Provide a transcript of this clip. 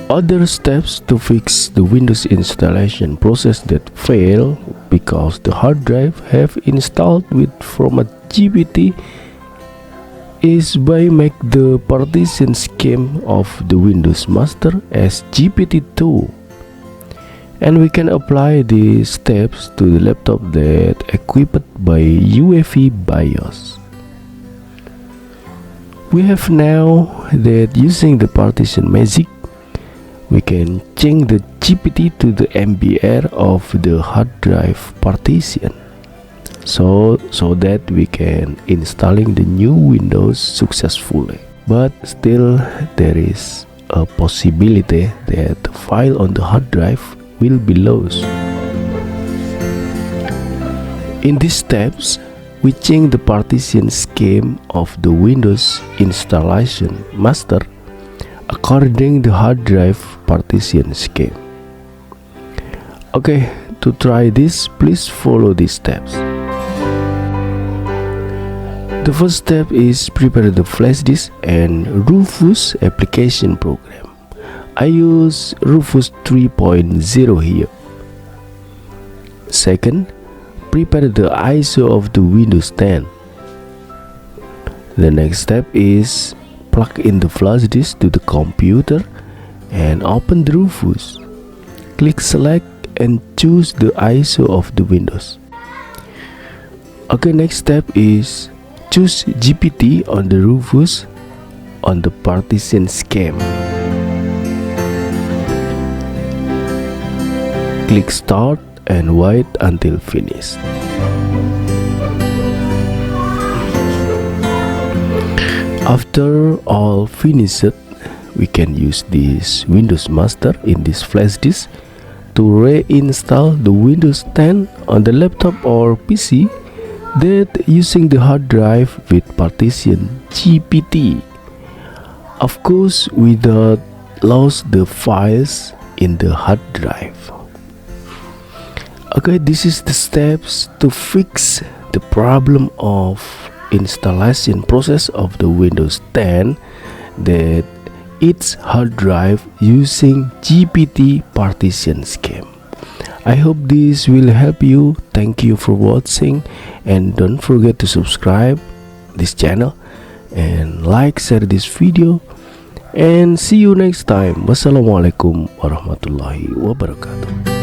Other steps to fix the Windows installation process that fail because the hard drive have installed with format GPT is by make the partition scheme of the Windows master as GPT-2, and we can apply these steps to the laptop that equipped by UEFI BIOS. We have now that using the partition magic, we can change the GPT to the MBR of the hard drive partition, so that we can installing the new Windows successfully. But still there is a possibility that the file on the hard drive will be lost. In these steps, we change the partition scheme of the Windows installation master according the hard drive partition scheme. Okay, to try this, please follow these steps. The first step is prepare the flash disk and Rufus application program. I use Rufus 3.0 here. Second, prepare the ISO of the Windows 10. The next step is plug in the flash disk to the computer and open the Rufus. Click select and choose the ISO of the Windows. Okay, next step is choose GPT on the Rufus on the partition scheme. Click start and wait until finished. After all finished, we can use this Windows Master in this flash disk to reinstall the Windows 10 on the laptop or PC that using the hard drive with partition GPT. Of course, without lose the files in the hard drive. Okay, this is the steps to fix the problem of installation process of the Windows 10 that its hard drive using GPT partition scheme. I hope this will help you. Thank you for watching, and don't forget to subscribe this channel and like, share this video, and see you next time. Wassalamualaikum warahmatullahi wabarakatuh.